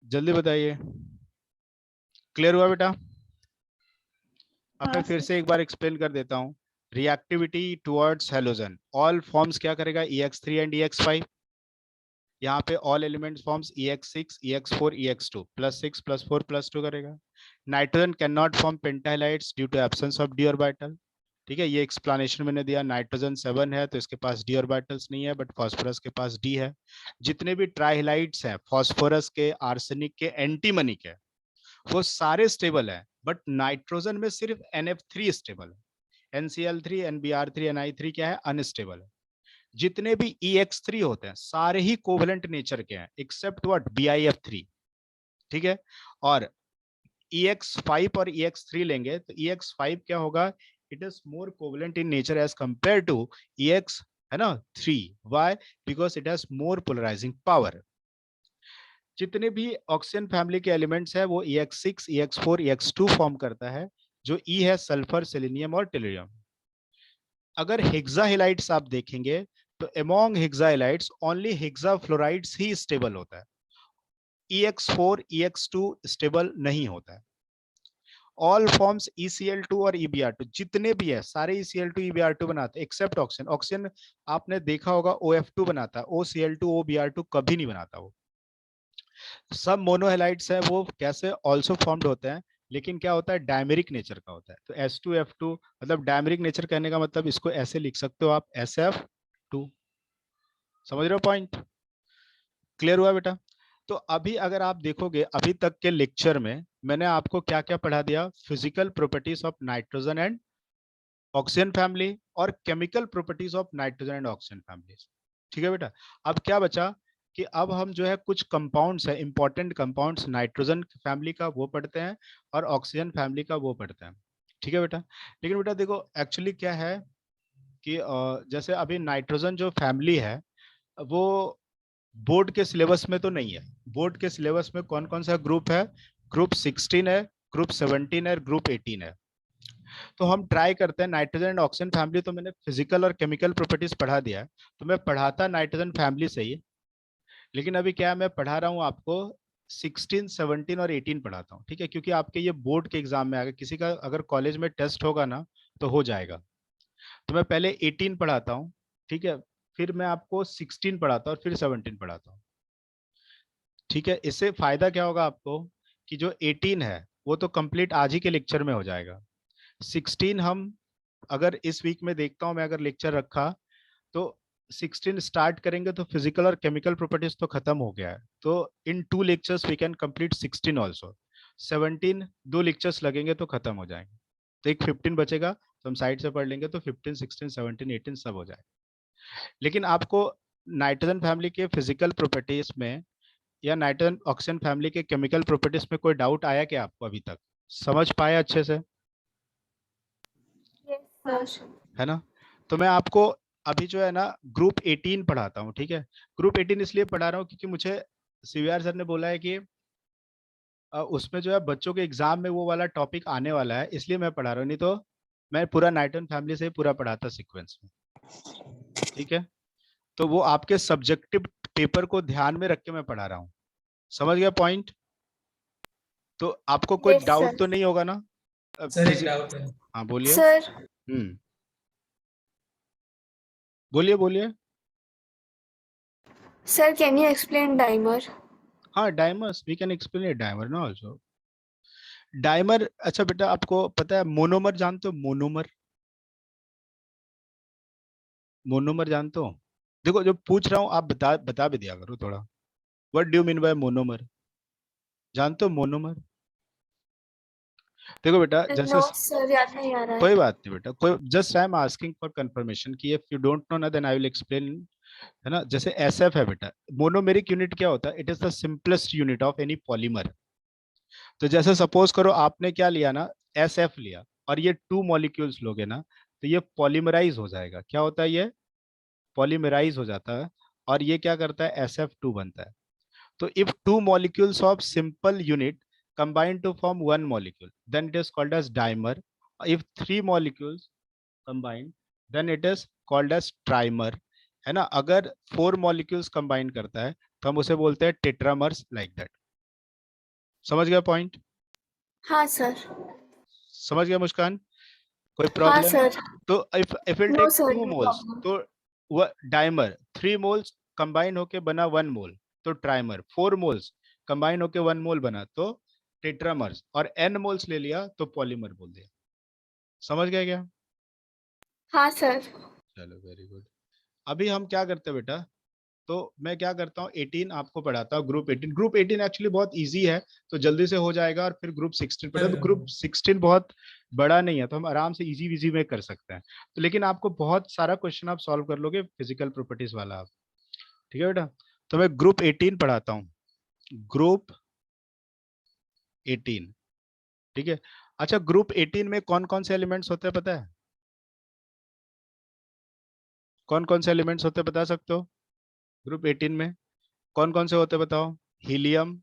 जल्दी बताइए, क्लियर हुआ बेटा? अब मैं हाँ फिर सर। से एक बार एक्सप्लेन कर देता हूँ। Reactivity towards halogen, all forms क्या करेगा, EX3 एंड EX5। यहाँ पे all elements forms EX6 EX4 EX2, +6 +4 +2 करेगा। Nitrogen cannot form pentahalides due to absence of D orbital. ठीक है, ये एक्सप्लेनेशन मैंने दिया। नाइट्रोजन 7 है तो इसके पास डी ऑर्बिटल्स नहीं है, बट फास्फोरस के पास डी है। जितने भी ट्राइहाइड्स हैं, फास्फोरस के, आर्सेनिक के, एंटीमनी के, वो सारे स्टेबल है, बट नाइट्रोजन में सिर्फ NF3 स्टेबल है। NCl3 NBr3 Ni3 क्या है, अनस्टेबल है। जितने भी EX3 होते हैं सारे ही कोवेलेंट नेचर के हैं, एक्सेप्ट व्हाट, BIF3। ठीक है, और EX5 और EX3 लेंगे तो EX5 क्या होगा, it is more covalent in nature as compare to EX, है ना, 3। Why? Because it has more polarising power. जितने भी ऑक्सीजन फैमिली के एलिमेंट्स है वो EX6 EX4 EX2 फॉर्म करता है। जो E है सल्फर, सेलेनियम और टेलुरियम। अगर हेक्सा हेलाइड्स आप देखेंगे तो among hexahalides only hexafluorides ही स्टेबल होता है। EX4 EX2 स्टेबल नहीं होता है। ऑल फॉर्म्स ECl2 और EBr2 जितने भी है सारे ECl2 EBr2 बनाते हैं एक्सेप्ट ऑक्सीजन। ऑक्सीजन आपने देखा होगा OF2 बनाता है, OCl2 OBr2 कभी नहीं बनाता। वो सब मोनोहेलाइड्स है, वो कैसे ऑल्सो फॉर्म्ड होते हैं, लेकिन क्या होता है, डायमेरिक नेचर का होता है। तो S2F2 मतलब डायमेरिक नेचर कहने का मतलब इसको ऐसे लिख सकते हो आप, SF2। समझ रहे हो पॉइंट? क्लियर हुआ बेटा? तो अभी अगर आप देखोगे अभी तक के लेक्चर में मैंने आपको क्या क्या पढ़ा दिया, physical properties of nitrogen and oxygen family और chemical properties of nitrogen and oxygen families. ठीक है बेटा, अब क्या बचा कि अब हम जो है कुछ कंपाउंड्स है, इंपॉर्टेंट कंपाउंड्स नाइट्रोजन फैमिली का वो पढ़ते हैं और ऑक्सीजन फैमिली का वो पढ़ते हैं। ठीक है बेटा, लेकिन बेटा देखो एक्चुअली क्या है कि जैसे अभी नाइट्रोजन जो फैमिली है वो बोर्ड के सिलेबस में तो नहीं है। बोर्ड के सिलेबस में कौन कौन सा ग्रुप है, ग्रुप 16 है, ग्रुप 17 है, ग्रुप 18 है। तो हम ट्राई करते हैं नाइट्रोजन एंड ऑक्सीजन फैमिली, तो मैंने फिजिकल और केमिकल प्रॉपर्टीज पढ़ा दिया है, तो मैं पढ़ाता नाइट्रोजन फैमिली से ही। लेकिन अभी क्या है, मैं पढ़ा रहा हूँ आपको 16 17 और 18 पढ़ाता हूँ। ठीक है, क्योंकि आपके ये बोर्ड के एग्जाम में आएगा, किसी का अगर कॉलेज में टेस्ट होगा ना तो हो जाएगा। तो मैं पहले 18 पढ़ाता हूँ, ठीक है, फिर मैं आपको 16 पढ़ाता हूँ और फिर 17 पढ़ाता हूँ। ठीक है, इससे फायदा क्या होगा आपको कि जो 18 है वो तो कंप्लीट आज ही के लेक्चर में हो जाएगा। 16 हम अगर इस वीक में देखता हूं मैं, अगर लेक्चर रखा तो 16 स्टार्ट करेंगे तो फिजिकल और केमिकल प्रॉपर्टीज तो खत्म हो गया है, तो in 2 lectures we can complete 16 also. 17 2 lectures लगेंगे तो खत्म हो जाएंगे, तो एक 15 बचेगा, तो हम साइड से पढ़ लेंगे तो 15 16 17 18 सब हो जाए। लेकिन आपको नाइट्रोजन फैमिली के फिजिकल प्रॉपर्टीज में या नाइट्रोजन ऑक्सीजन फैमिली के केमिकल प्रॉपर्टीज में कोई डाउट आया क्या आपको अभी तक, समझ पाया अच्छे से? Yes sir. है ना? तो मैं आपको अभी जो है ना ग्रुप 18 पढ़ाता हूँ। ठीक है, ग्रुप 18 इसलिए पढ़ा रहा हूँ क्योंकि मुझे CVR सर ने बोला है कि उसमें जो है बच्चों के एग्जाम में वो वाला टॉपिक आने वाला है, इसलिए मैं पढ़ा रहा हूँ, नहीं तो मैं पूरा नाइट्रोजन फैमिली से पूरा पढ़ाता सीक्वेंस में। ठीक है, तो वो आपके सब्जेक्टिव पेपर को ध्यान में रख के मैं पढ़ा रहा हूँ। समझ गया पॉइंट? तो आपको कोई यस डाउट सर। तो नहीं होगा ना? सर एक फिजिक डाउट है। हाँ बोलिए। सर बोलिए बोलिए। Sir can you explain dimer? हाँ, dimers we can explain dimer ना ऑल्सो। डाइमर, अच्छा बेटा आपको पता है मोनोमर जानते हो, मोनोमर? मोनोमर जानते हो? देखो जो पूछ रहा हूँ आप बता बता भी दिया करो थोड़ा। What do you mean by monomer? जानते हो मोनोमर? देखो बेटा जैसे नो सर, याद नहीं आ रहा कोई है। बात नहीं बेटा, कोई just I am asking for confirmation कि इफ यू डोंट नो ना देन आई विल एक्सप्लेन। है ना, जैसे SF है बेटा, मोनोमेरिक यूनिट क्या होता है, it is the simplest unit of any polymer. तो जैसे सपोज करो आपने क्या लिया ना, SF लिया, और ये 2 मॉलिक्यूल्स लोगे ना, तो ये पॉलीमराइज हो जाएगा। क्या होता है ये? पॉलीमराइज हो जाता है, और ये क्या करता है, SF2 बनता है। तो if 2 molecules of simple unit combine to form one molecule, then it is called as dimer. If 3 molecules combine, then it is called as trimer. है ना, अगर 4 molecules combine करता है तो हम उसे बोलते हैं टेट्रामर्स, लाइक दैट। समझ गया पॉइंट? हाँ सर। समझ गया मुस्कान? कोई हाँ प्रॉब्लम? सर। तो if will no take sir, 2 no moles, problem. तो वो डाइमर 3 मोल्स कंबाइन होके बना 1 मोल, तो ट्राइमर 4 मोल्स कंबाइन होके 1 मोल बना तो टेट्रामर्स, और n मोल्स ले लिया तो पॉलीमर बोल दिया। समझ गए क्या? हाँ सर। चलो वेरी गुड। अभी हम क्या करते हैं बेटा, तो मैं क्या करता हूँ 18 आपको पढ़ाता हूँ, ग्रुप 18। ग्रुप 18 एक्चुअली बहुत इजी है, तो जल्दी से हो जाएगा, और फिर ग्रुप 16 पढ़ा। तो ग्रुप 16 बहुत बड़ा नहीं है, तो हम आराम से इजी इजी में कर सकते हैं। तो लेकिन आपको बहुत सारा क्वेश्चन आप सॉल्व कर लोगे फिजिकल प्रॉपर्टीज वाला आप। ठीक है बेटा? तो मैं ग्रुप 18 पढ़ाता हूँ, ग्रुप 18। ठीक है? अच्छा, ग्रुप 18 में कौन कौन से एलिमेंट्स होते हैं पता है? कौन कौन से एलिमेंट्स होते हैं बता सकते हो? ग्रुप 18 में कौन कौन से होते हैं बताओ? Helium,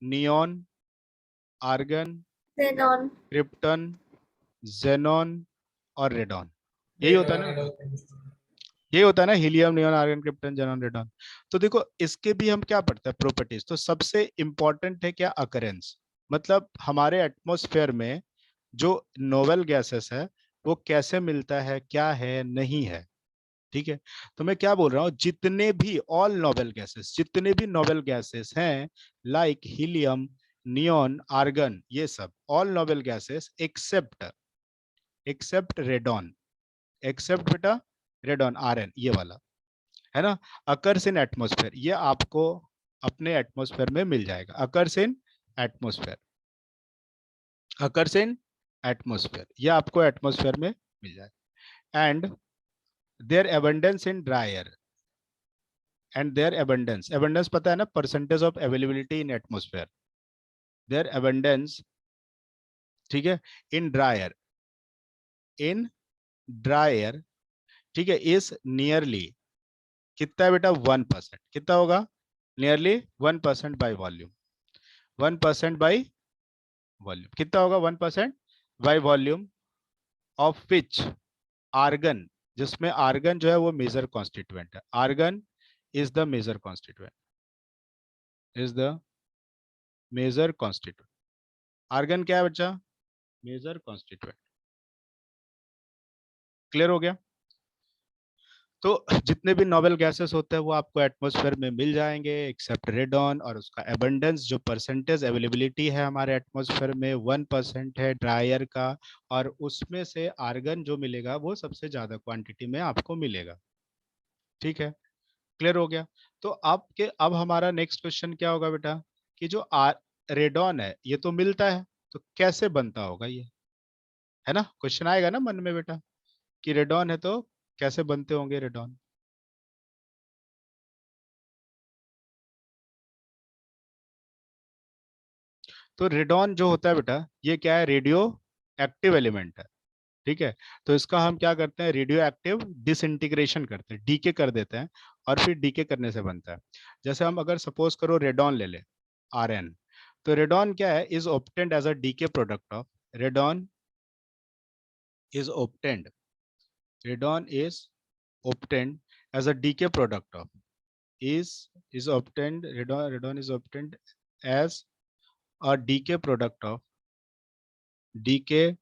neon, argon, xenon। Krypton, xenon और रेडॉन। यही होता है ना बेटा? यही होता है ना, helium, neon, argon, krypton, xenon, radon. तो देखो इसके भी हम क्या पढ़ते हैं प्रॉपर्टीज। तो सबसे इंपॉर्टेंट है क्या? अकरेंस। मतलब हमारे एटमॉस्फेयर में जो नोवेल गैसेस है वो कैसे मिलता है, क्या है, नहीं है। ठीक है? तो मैं क्या बोल रहा हूँ, जितने भी ऑल नोवेल गैसेस, जितने भी नोवेल गैसेस हैं, लाइक हीलियम, नियॉन, आर्गन, ये सब all noble gases except radon, except बेटा रेडॉन, आर एन, ये वाला है ना, अकर्स इन एटमोस्फेयर, ये आपको अपने एटमोस्फेयर में मिल जाएगा। Occurs in atmosphere, occurs in atmosphere, ये आपको एटमोस्फेयर में मिल जाएगा। And their abundance in dry air, and their abundance, abundance पता है ना, percentage of availability in atmosphere, their abundance, ठीक है, in dry air, in dry air, ठीक है, इज नियरली, कितना है बेटा? 1%। कितना होगा? Nearly 1% by volume, 1% by volume. कितना होगा? 1% by volume, of which argon, जिसमें आर्गन जो है वो मेजर कॉन्स्टिट्यूएंट है। Argon is the major constituent, is the major constituent. Argon क्या है बच्चा? Major constituent. क्लियर हो गया? तो जितने भी नोबेल गैसेस होते हैं वो आपको एटमॉस्फेयर में मिल जाएंगे एक्सेप्ट रेडॉन, और उसका एबंडेंस, जो परसेंटेज अवेलेबिलिटी है हमारे एटमॉस्फेयर में 1% है ड्राई एयर का, और उसमें से आर्गन जो मिलेगा वो सबसे ज्यादा क्वांटिटी में आपको मिलेगा। ठीक है? क्लियर हो गया? तो आपके अब हमारा नेक्स्ट क्वेश्चन क्या होगा बेटा, कि जो रेडॉन है ये तो मिलता है, तो कैसे बनता होगा ये, है ना? क्वेश्चन आएगा ना मन में बेटा, कि रेडॉन है तो कैसे बनते होंगे रेडॉन। तो रेडॉन जो होता है बेटा, ये क्या है? रेडियो एक्टिव एलिमेंट है। ठीक है? तो इसका हम क्या करते हैं? रेडियो एक्टिव डिसइंटीग्रेशन करते हैं, डीके कर देते हैं, और फिर डीके करने से बनता है। जैसे हम अगर सपोज करो रेडॉन ले ले, आर एन, तो रेडॉन क्या है? Is obtained as a decay product of, radon is obtained, radon is obtained as a decay product of, is obtained, radon is obtained as a decay product of, decay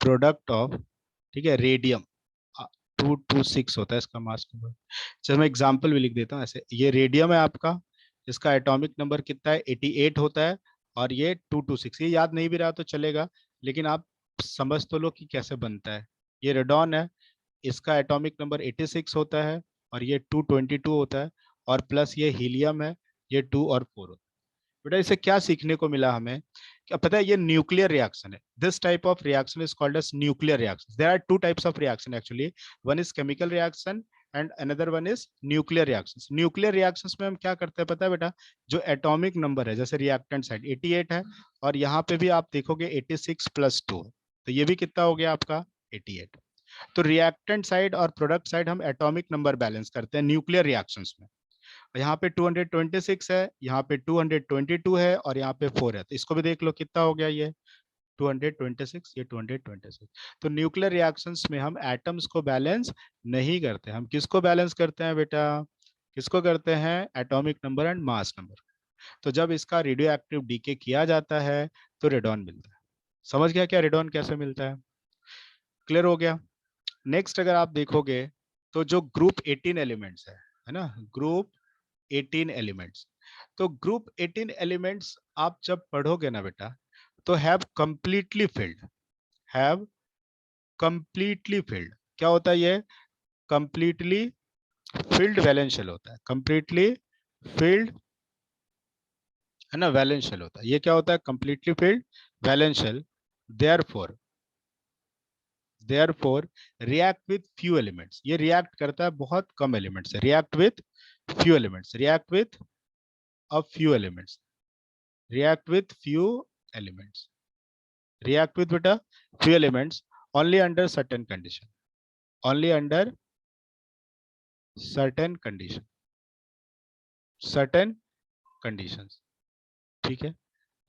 product of, ठीक है, radium 226 होता है इसका mass number. चलो मैं example भी लिख देता हूँ ऐसे, ये रेडियम है आपका, इसका एटॉमिक नंबर कितना है? 88 होता है, और ये 226, ये याद नहीं भी रहा तो चलेगा, लेकिन आप समझ तो लो कि कैसे बनता है। ये रेडॉन है, इसका एटॉमिक नंबर 86 होता है, और ये 222 होता है, और प्लस ये हीलियम है, ये 2 और 4 होता है। बेटा इससे क्या सीखने को मिला हमें? क्या पता है? ये न्यूक्लियर रिएक्शन है। This type of reaction is called as nuclear reaction. There are two types of reaction actually, one is chemical reaction and another one is nuclear reactions. Nuclear reactions में हम क्या करते हैं पता है बेटा? जो एटॉमिक नंबर है, जैसे रिएक्टेंट साइड 88 है, और यहाँ पे भी आप देखोगे 86 प्लस 2, तो ये भी कितना हो गया आपका? 88। तो रिएक्टेंट साइड और प्रोडक्ट साइड हम एटॉमिक नंबर बैलेंस करते हैं न्यूक्लियर रिएक्शंस में। यहाँ पे 226 है, यहाँ पे 222 है, और यहाँ पे 4 है, तो इसको भी देख लो कितना हो गया ये 226, ये 226। तो न्यूक्लियर रिएक्शंस में हम एटम्स को बैलेंस नहीं करते, हम किसको बैलेंस करते हैं बेटा? किसको करते हैं? Atomic number and mass number. तो जब इसका रेडियो एक्टिव डीके किया जाता है तो रेडॉन मिलता है। समझ गया क्या रेडॉन कैसे मिलता है? क्लियर हो गया? नेक्स्ट अगर आप देखोगे तो जो ग्रुप 18 एलिमेंट्स है ना, ग्रुप 18 एलिमेंट्स, तो ग्रुप 18 एलिमेंट्स आप जब पढ़ोगे ना बेटा, तो have completely field, have completely field, क्या होता है ये? कंप्लीटली फिल्ड वैलेंस शेल होता है, कंप्लीटली फिल्ड, है ना, वैलेंस शेल होता है। ये क्या होता है? Completely filled valence shell. Therefore react with few elements, ये रिएक्ट करता है बहुत कम एलिमेंट्स से, react with few elements, react with a few elements, react with few elements, react with beta few elements only under certain condition, only under certain condition, certain conditions, ठीक है?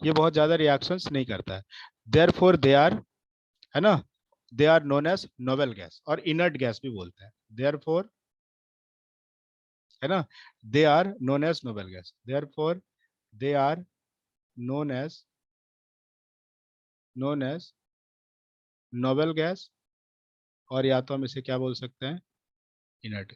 ये बहुत ज्यादा रिएक्शंस नहीं करता है। देयरफॉर दे आर, है ना, they are known as noble gas और इनर्ट गैस भी बोलते हैं। देयरफॉर, है ना, they are known as noble gas, therefore they are known as known as novel gas, और या तो हम इसे क्या बोल सकते हैं? इनर्ट।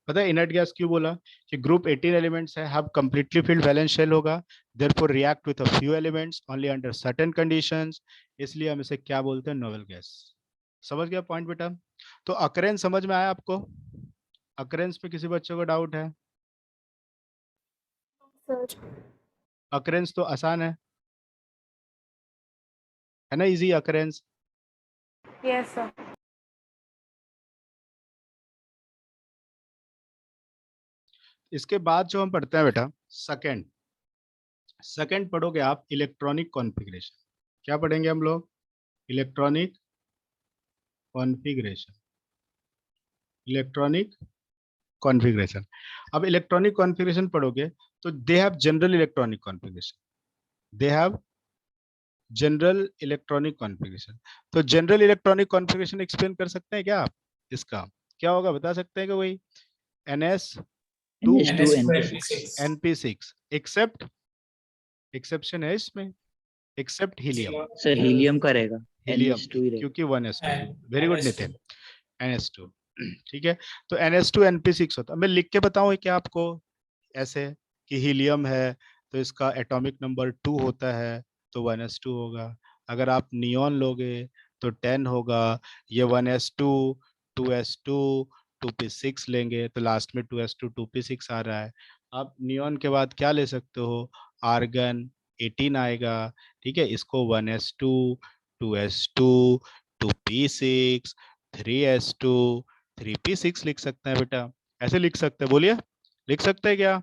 पता है इनर्ट गैस क्यों बोला? कि ग्रुप 18 एलिमेंट्स है, have completely filled valence shell होगा, therefore react with a few elements only under certain conditions, इसलिए हम इसे क्या बोलते हैं? Noble gas. समझ गया पॉइंट बेटा? तो अकरेंस समझ में आया आपको? अकरेंस पे किसी बच्चों को डाउट है? सर। अकरेंस तो आसान है ना, इजी अकरेंस। Yes sir. इसके बाद जो हम पढ़ते हैं बेटा सेकंड, सेकंड पढ़ोगे आप इलेक्ट्रॉनिक कॉन्फ़िगरेशन। क्या पढ़ेंगे हम लोग? Electronic configuration, electronic configuration. अब इलेक्ट्रॉनिक कॉन्फ़िगरेशन पढ़ोगे तो they have general electronic configuration, they have general electronic configuration. तो जनरल इलेक्ट्रॉनिक कॉन्फ़िगरेशन एक्सप्लेन कर सकते हैं क्या आप? इसका क्या होगा बता सकते हैं कि वही NS2 NP6 एक्सेप्ट, एक्सेप्शन है इसमें, एक्सेप्ट हीलियम, सर हीलियम का रहेगा, हीलियम NH2 ही रहेगा। क्योंकि 1s2। Very good Nitin, NS2। ठीक है, तो NS2 NP6 होता है। मैं लिख के बताऊं क्या आपको ऐसे कि हीलियम है तो इसका एटॉमिक नंबर 2 होता है तो 1s2 होगा। अगर आप नियॉन लोगे तो 10 होगा, ये 1s2 2s2 2p6 लेंगे तो लास्ट में 2s2 2p6 आ रहा है। आप नियॉन के बाद क्या ले सकते हो? आर्गन 18 आएगा, ठीक है, इसको 1s2 2s2 2p6 3s2 3p6 लिख सकते हैं बेटा, ऐसे लिख सकते हैं, बोलिए लिख सकते हैं क्या?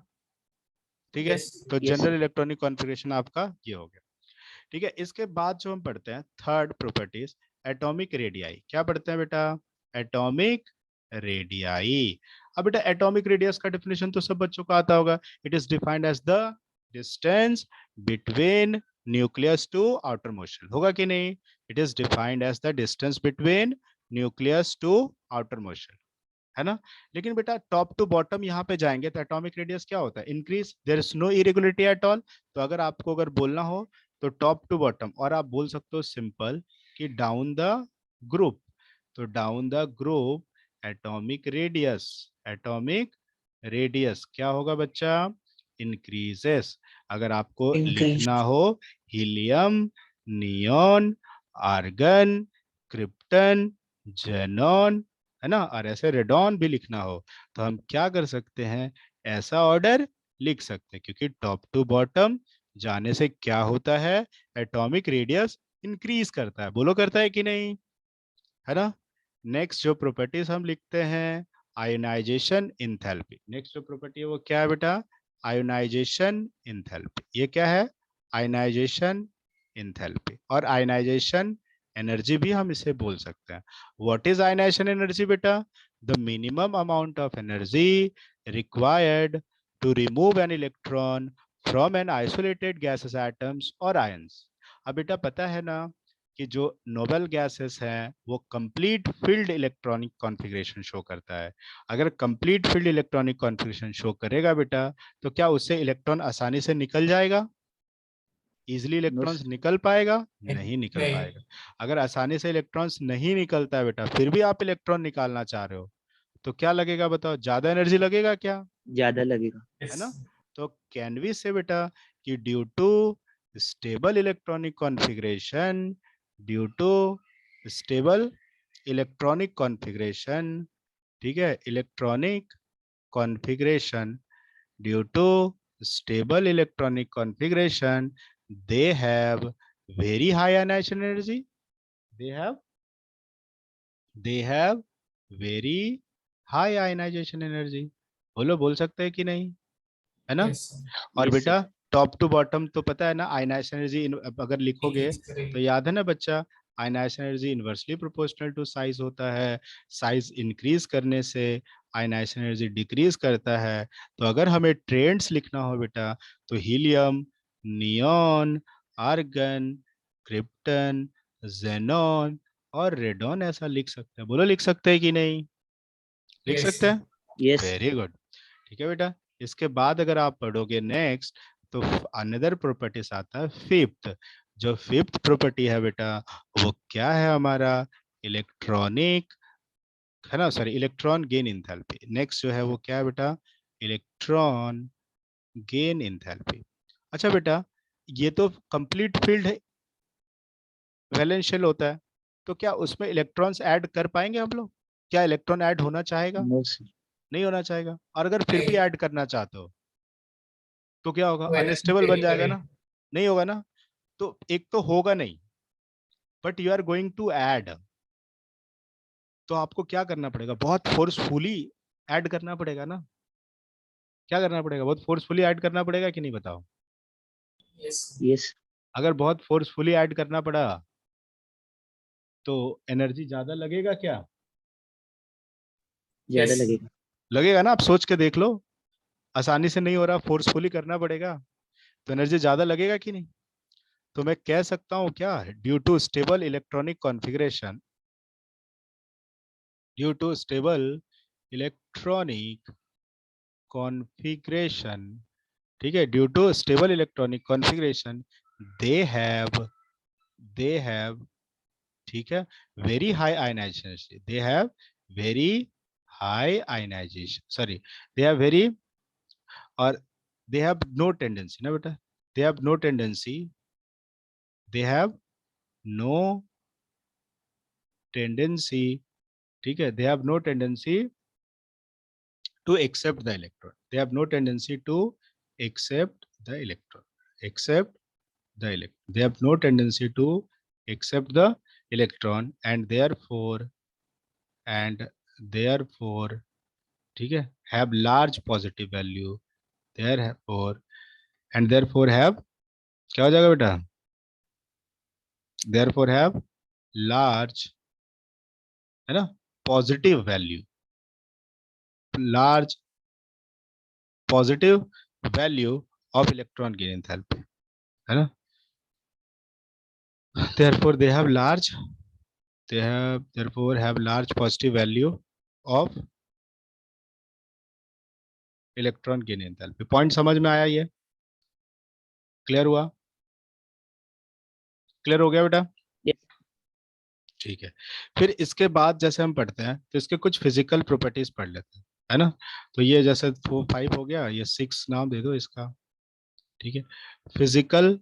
ठीक है, तो जनरल इलेक्ट्रॉनिक कॉन्फ़िगरेशन आपका ये हो गया। ठीक है, इसके बाद जो हम पढ़ते हैं थर्ड प्रॉपर्टीज, एटॉमिक रेडियाई। क्या पढ़ते हैं बेटा? Atomic radii. अब बेटा एटॉमिक रेडियस का डेफिनेशन तो सब बच्चों को आता होगा। It is defined as the distance between nucleus to outermost shell, होगा कि नहीं? It is defined as the distance between nucleus to outermost shell, है ना। लेकिन बेटा टॉप टू बॉटम यहाँ पे जाएंगे तो एटॉमिक रेडियस क्या होता है? Increase, there is no irregularity at all. तो अगर आपको अगर बोलना हो तो टॉप टू बॉटम, और आप बोल सकते हो सिंपल कि डाउन द ग्रुप, तो down the group atomic radius, atomic radius क्या होगा बच्चा? इंक्रीजेस। अगर आपको लिखना हो helium, neon, argon, krypton, xenon, है ना, और ऐसे रेडॉन भी लिखना हो तो हम क्या कर सकते हैं? ऐसा ऑर्डर लिख सकते हैं, क्योंकि टॉप टू बॉटम जाने से क्या होता है? एटॉमिक रेडियस इंक्रीज करता है। बोलो करता है कि नहीं, है ना। नेक्स्ट जो प्रॉपर्टीज हम लिखते हैं, आयोनाइजेशन इंथैल्पी। नेक्स्ट जो प्रॉपर्टी है वो क्या है बेटा? Ionisation enthalpy. ये क्या है? आयोनाइजेशन इंथैल्पी, और आयोनाइजेशन एनर्जी भी हम इसे बोल सकते हैं। व्हाट इज आयोनाइजेशन एनर्जी बेटा? The minimum amount of energy required to remove an electron from an isolated gases atoms और आयंस। अब बेटा पता है ना कि जो नोबल गैसेस हैं वो complete field electronic configuration show करता है। अगर complete field electronic configuration show करेगा बेटा, तो क्या उससे इलेक्ट्रॉन आसानी से निकल जाएगा? इजिली इलेक्ट्रॉन्स निकल पाएगा? नहीं निकल पाएगा। अगर आसानी से इलेक्ट्रॉन्स नहीं निकलता है बेटा, फिर भी आप इलेक्ट्रॉन निकालना चाह रहे हो, तो क्या लगेगा बताओ? ज्यादा एनर्जी लगेगा क्या? ज्यादा लगेगा। है ना? तो कैन वी से बेटा कि due to stable electronic configuration, due to stable electronic configuration, ठीक है, electronic configuration, due to stable electronic configuration, they have very high ionization energy. They have very high ionization energy. बोलो, बोल सकते हैं कि नहीं? है ना? और Yes, बेटा टॉप टू बॉटम तो पता है ना, आयनाइजेशन एनर्जी अगर लिखोगे तो याद है ना बच्चा, ionisation energy inversely proportional to size होता है। साइज इंक्रीज करने से आयनाइजेशन एनर्जी डिक्रीज करता है। तो अगर हमें ट्रेंड्स लिखना हो बेटा, तो helium, neon, argon, krypton, xenon और रेडॉन ऐसा लिख सकते हैं। बोलो, लिख सकते हैं कि नहीं? लिख सकते हैं? yes, very good. ठीक है बेटा। इसके बाद अगर आप पढ़ोगे नेक्स्ट, तो अनदर प्रॉपर्टीज आता है फिफ्थ। जो फिफ्थ प्रॉपर्टी है बेटा, वो क्या है हमारा? इलेक्ट्रॉनिक, है ना, sorry, electron gain enthalpy. Next जो है वो क्या है बेटा? Electron gain enthalpy. अच्छा बेटा, ये तो कंप्लीट फील्ड है, वैलेंशियल होता है, तो क्या उसमें इलेक्ट्रॉन्स ऐड कर पाएंगे हम लोग? क्या इलेक्ट्रॉन ऐड होना चाहेगा? no, sir. नहीं होना चाहेगा। और अगर फिर भी ऐड करना चाहते हो तो क्या होगा? अनस्टेबल बन जाएगा ना? नहीं होगा ना? तो एक तो होगा नहीं, but you are going to add, तो आपको क्या करना पड़ेगा? बहुत फोर्सफुली ऐड करना पड़ेगा ना? क्या करना पड़ेगा? बहुत फोर्सफुली ऐड करना पड़ेगा कि नहीं, बताओ? Yes, अगर बहुत फोर्सफुली ऐड करना पड़ा तो एनर्जी ज्यादा लगेगा क्या? ज्यादा लगेगा। लगेगा ना? आप सोच के देख लो, आसानी से नहीं हो रहा, फोर्सफुली करना पड़ेगा, तो एनर्जी ज्यादा लगेगा कि नहीं? तो मैं कह सकता हूं क्या, due to stable electronic configuration, due to stable electronic configuration, ठीक है, due to stable electronic configuration, they have, ठीक है, very high ionization, they have very high ionization, sorry, they have very, और दे हैव नो टेंडेंसी ना बेटा, they have no tendency, they have no tendency, ठीक है, they have no tendency to accept the electron. They have no tendency to accept the electron. Accept the electron. They have no tendency to accept the electron, and therefore, ठीक है, have large positive value. Therefore, and therefore have, क्या हो जाएगा बेटा? Therefore have large, है ना, positive value. Large positive value of electron gain enthalpy, है ना? Therefore they have large, therefore have large positive value of electron gain enthalpy. Point समझ में आया? ये क्लियर हुआ? क्लियर हो गया बेटा? Yes, ठीक है। फिर इसके बाद जैसे हम पढ़ते हैं तो इसके कुछ फिजिकल प्रॉपर्टीज पढ़ लेते हैं, है ना? तो ये जैसे 4 5 हो गया, ये 6 नाम दे दो इसका, ठीक है, फिजिकल,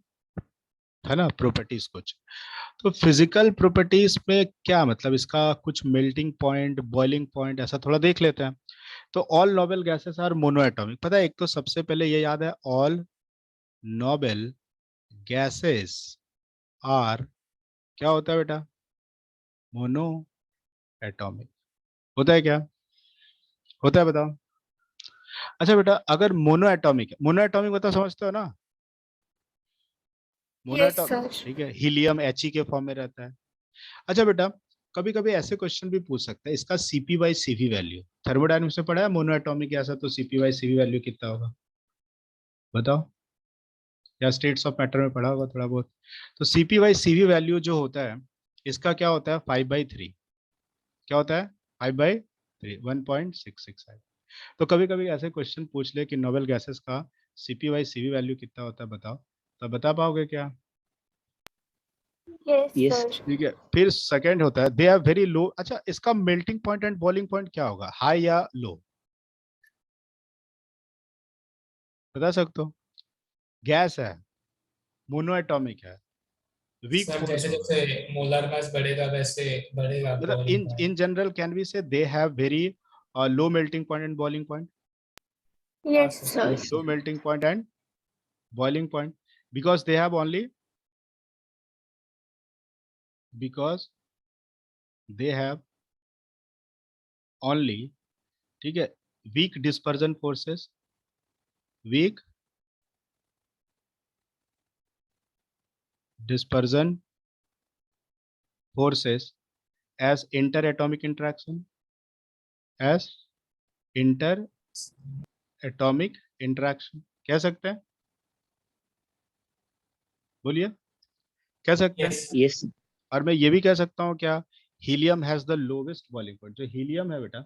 है ना, प्रॉपर्टीज कुछ। तो फिजिकल प्रॉपर्टीज में क्या मतलब, इसका कुछ मेल्टिंग पॉइंट, बॉइलिंग पॉइंट, ऐसा थोड़ा देख लेते हैं। तो all noble gases are monoatomic. पता है, एक तो सबसे पहले ये याद है, ऑल नोबल गैसेस आर, क्या होता है बेटा? Mono atomic. होता है क्या? होता है, बताओ। अच्छा बेटा, अगर मोनो एटॉमिक है, मोनो एटॉमिक बताओ, समझते हो ना? Mono Yes, atomic, sir. ठीक है, हीलियम He के फॉर्म में रहता है। अच्छा बेटा, कभी कभी ऐसे क्वेश्चन भी पूछ सकता है, इसका CP/CV वैल्यू थर्मोडायनेमिक्स में पढ़ा है, मोनो एटॉमिक ऐसा, तो CP/CV वैल्यू कितना होगा? बताओ। या स्टेट्स ऑफ मैटर में पढ़ा होगा थोड़ा बहुत। तो CP/CV वैल्यू जो होता है इसका क्या होता है 5/3, क्या होता है 5/3, 1.665। तो कभी कभी ऐसे क्वेश्चन पूछ ले कि नोबेल गैसेस का CP/CV वैल्यू कितना होता है बताओ, तो बता पाओगे क्या? Yes, Yes. sir. ठीक है, फिर सेकंड होता है दे आर वेरी लो। अच्छा, इसका melting point and boiling point क्या होगा, हाई या लो, बता सकते हो? गैस है, मोनोएटॉमिक है, वीक सर फोर्स जैसे होगा। जैसे मोलर मास बढ़ेगा वैसे बढ़ेगा मतलब boiling in point. General can we say they have very low melting point and boiling point, Yes, sir. sir. Yes. low melting point and boiling point, because they have only, because they have only, ठीक है, weak dispersion forces, weak dispersion forces as interatomic interaction, as interatomic interaction, कह सकते हैं, बोलिए, कह सकते हैं। Yes. Yes. और मैं ये भी कह सकता हूँ क्या, helium has the lowest boiling point, जो हीलियम है बेटा,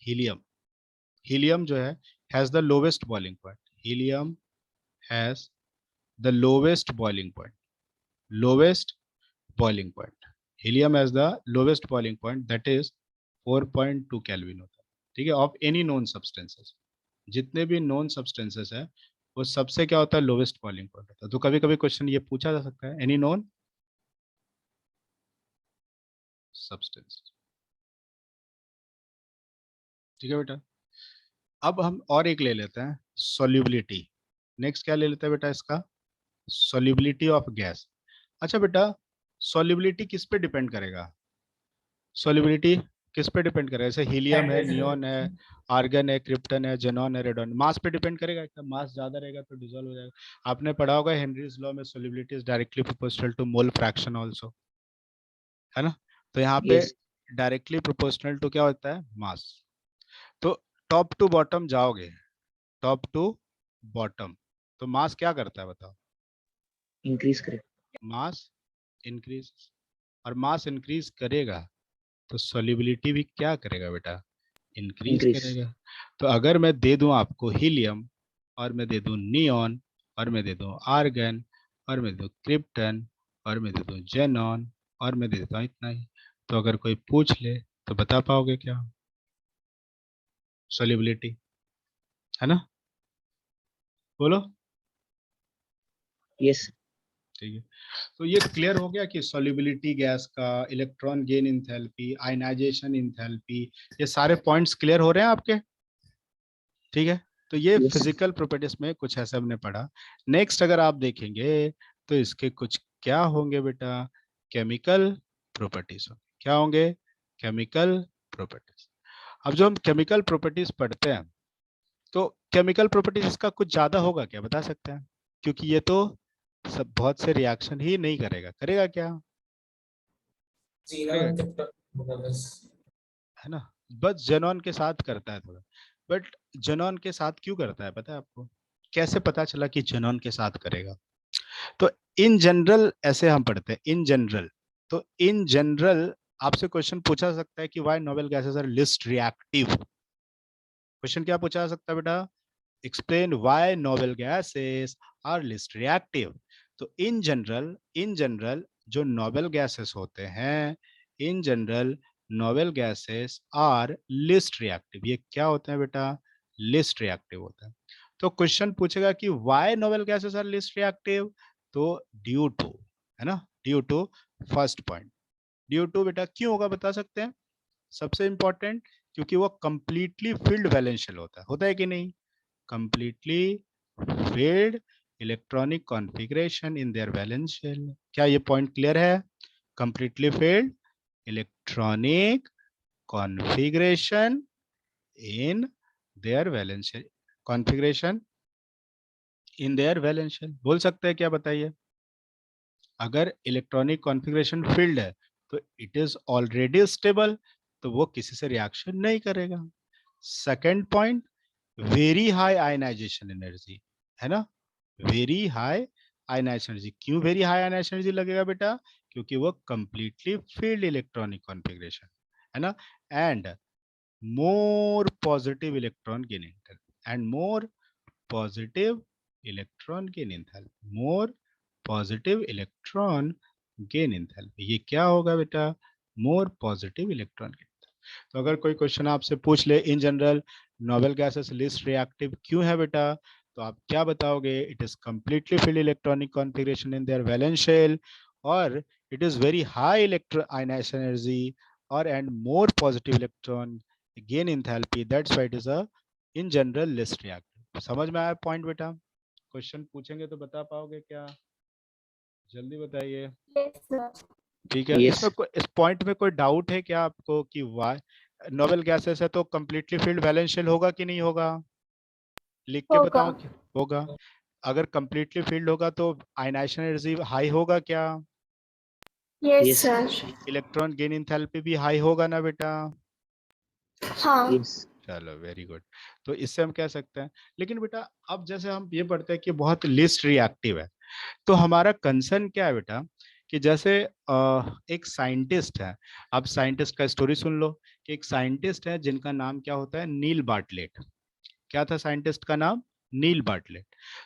हीलियम, हीलियम जो है has the lowest boiling point, helium has the lowest boiling point, lowest boiling point, helium has the lowest boiling point, that is 4.2 Kelvin होता है, ठीक है, of any known substances, जितने भी known substances है वो सबसे क्या होता है, lowest boiling point होता है। तो कभी कभी क्वेश्चन ये पूछा जा सकता है, any known substance, ठीक है बेटा। अब हम और एक ले लेते हैं, solubility, नेक्स्ट क्या ले लेते हैं बेटा इसका, solubility of gas। अच्छा बेटा, solubility किस पे डिपेंड करेगा, सॉल्युबिलिटी किस पे डिपेंड करेगा, जैसे हीलियम है, नियॉन है, आर्गन है, क्रिप्टन है, जेनॉन है, रेडॉन, मास पे डिपेंड करेगा, क्या मास ज्यादा रहेगा तो डिसॉल्व हो जाएगा। आपने पढ़ा होगा हेनरीज लॉ में solubility is directly proportional to mole fraction also, है ना। तो यहाँ पे Yes. डायरेक्टली प्रोपोर्शनल टू क्या होता है, मास। तो टॉप टू बॉटम जाओगे, टॉप टू बॉटम, तो मास क्या करता है बताओ, Increase करे. मास इंक्रीज, और मास इंक्रीज करेगा तो सॉल्युबिलिटी भी क्या करेगा बेटा, इंक्रीज Increase. करेगा। तो अगर मैं दे दूं आपको हीलियम, और मैं दे दूं नियॉन, और मैं दे दूं आर्गन, और मैं दे दूं क्रिप्टन, और मैं दे दूं जेनॉन, और मैं दे देता हूं इतना ही, तो अगर कोई पूछ ले तो बता पाओगे क्या, सॉल्युबिलिटी, है ना, बोलो। Yes. ठीक है, तो ये क्लियर हो गया कि सॉल्युबिलिटी गैस का, electron gain enthalpy, ionization enthalpy, ये सारे पॉइंट्स क्लियर हो रहे हैं आपके, ठीक है। तो ये Yes. फिजिकल प्रॉपर्टीज में कुछ ऐसा हमने पढ़ा। नेक्स्ट अगर आप देखेंगे तो इसके कुछ क्या होंगे बेटा, केमिकल प्रॉपर्टीज होंगे, क्या होंगे, केमिकल प्रॉपर्टीज। अब जो हम केमिकल प्रॉपर्टीज पढ़ते हैं, तो केमिकल प्रॉपर्टीज इसका कुछ ज्यादा होगा क्या, बता सकते हैं, क्योंकि ये तो सब बहुत से रिएक्शन ही नहीं करेगा, करेगा क्या, करेगा जीरोन क्या? होगा बस। है ना, बस जेनॉन के साथ करता है थोड़ा, बट जेनॉन के साथ क्यों करता है पता है आपको, कैसे पता चला कि जेनॉन के साथ करेगा? तो इन जनरल ऐसे हम पढ़ते हैं, इन जनरल, तो इन जनरल आपसे क्वेश्चन पूछा जा सकता है कि why noble gases are least reactive, question क्या पूछा जा सकता है बेटा, explain why noble gases are least reactive. तो इन जनरल जो नोबेल गैसेस होते हैं, in general noble gases are least reactive, ये क्या होते हैं बेटा, लिस्ट रिएक्टिव होते हैं। तो क्वेश्चन पूछेगा कि why noble gases are least reactive, तो ड्यू टू, है ना, due to, first point, due to बेटा क्यों होगा बता सकते हैं, सबसे इंपॉर्टेंट, क्योंकि वो कंप्लीटली फिल्ड वैलेंशियल होता है कि नहीं, completely filled electronic configuration in their valence shell, क्या ये पॉइंट क्लियर है, completely filled electronic configuration in their valence shell, configuration in their valence shell, बोल सकते हैं क्या, बताइए। अगर इलेक्ट्रॉनिक कॉन्फ़िगरेशन फील्ड है तो इट इज ऑलरेडी स्टेबल, तो वो किसी से रिएक्शन नहीं करेगा। Second point, very high ionization energy, है ना, वेरी हाई आयनाइजेशन एनर्जी। क्यों वेरी हाई आयनाइजेशन एनर्जी लगेगा बेटा? क्योंकि वो कंप्लीटली फील्ड इलेक्ट्रॉनिक कॉन्फ़िगरेशन है ना, and more positive electron gain enthalpy, and more positive electron gain enthalpy, more positive electron gain enthalpy. ये क्या होगा बेटा? More positive electron gain. तो अगर कोई क्वेश्चन आपसे पूछ ले in general noble gases least reactive क्यों है बेटा, तो आप क्या बताओगे? It is completely filled electronic configuration in their valence shell, और it is very high electro ionisation energy, और and more positive electron gain enthalpy, that's why it is a in general least reactive. समझ में आया point बेटा? Question पूछेंगे तो बता पाओगे क्या? जल्दी बताइए। Yes, sir. ठीक है, Yes. इसमें इस पॉइंट में कोई डाउट है क्या आपको कि वाई नोबेल गैसेस है तो कंप्लीटली फील्ड वैलेंस शेल होगा कि नहीं होगा? लिख के होगा। बताओ कि होगा। अगर कंप्लीटली फील्ड होगा तो आयनाइजेशन एनर्जी हाई होगा क्या? Yes, Yes. sir. Electron gain enthalpy भी हाई होगा ना बेटा? हाँ। Yes. चलो वेरी गुड। तो इससे हम कह सकते हैं। लेकिन बेटा अब जैसे हम ये पढ़ते हैं कि बहुत लिस्ट रिएक्टिव है, तो हमारा कंसर्न क्या है बेटा कि जैसे एक साइंटिस्ट है, अब साइंटिस्ट का स्टोरी सुन लो कि एक साइंटिस्ट है जिनका नाम क्या होता है? नील बार्टलेट। क्या था साइंटिस्ट का नाम? नील बार्टलेट।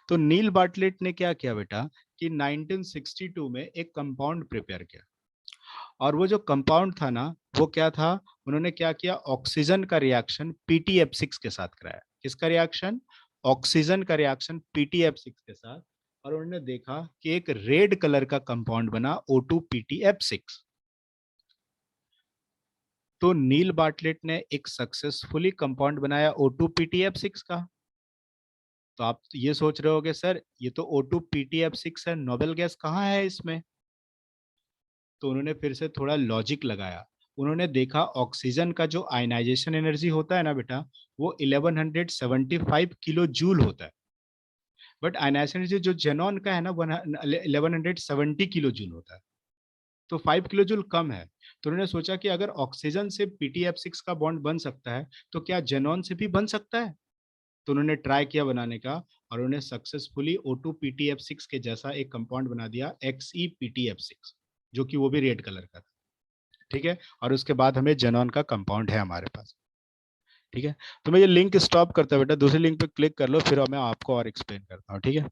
तो नील बार्टलेट ने क्या किया बेटा कि 1962 में एक कंपाउंड प्रिपेयर किया, और वो जो कंपाउंड था ना वो क्या था? उन्होंने क्या किया? ऑक्सीजन का रिएक्शन PTF6 के साथ कराया। किसका रिएक्शन? ऑक्सीजन का रिएक्शन PTF6 के साथ, और उन्होंने देखा कि एक रेड कलर का कंपाउंड बना O2PTF6। तो नील बार्टलेट ने एक सक्सेसफुली कंपाउंड बनाया O2PTF6 का। तो आप ये सोच रहे होगे सर ये तो O2PTF6 है, नोबेल गैस कहाँ है इसमें? तो उन्होंने फिर से थोड़ा लॉजिक लगाया। उन्होंने देखा ऑक्सीजन का जो आयनाइजेशन एनर्जी होता है ना बेटा, वो 1175 किलो जूल होता है, बट आयनाइजेशन एनर्जी जो जेनॉन का है ना 1170 किलो जूल होता है, तो 5 किलो जूल कम है। तो उन्होंने सोचा कि अगर ऑक्सीजन से PTF6 का बॉन्ड बन सकता है तो क्या जेनॉन से भी बन सकता है? तो उन्होंने ट्राई किया बनाने का, और उन्होंने सक्सेसफुली O2PTF6 के जैसा एक कंपाउंड बना दिया XePTF6, जो कि वो भी रेड कलर का था। ठीक है, और उसके बाद हमें जेनॉन का कंपाउंड है हमारे पास। ठीक है, तो मैं ये लिंक स्टॉप करता हूँ बेटा, दूसरी लिंक पे क्लिक कर लो, फिर मैं आपको और एक्सप्लेन करता हूँ। ठीक है।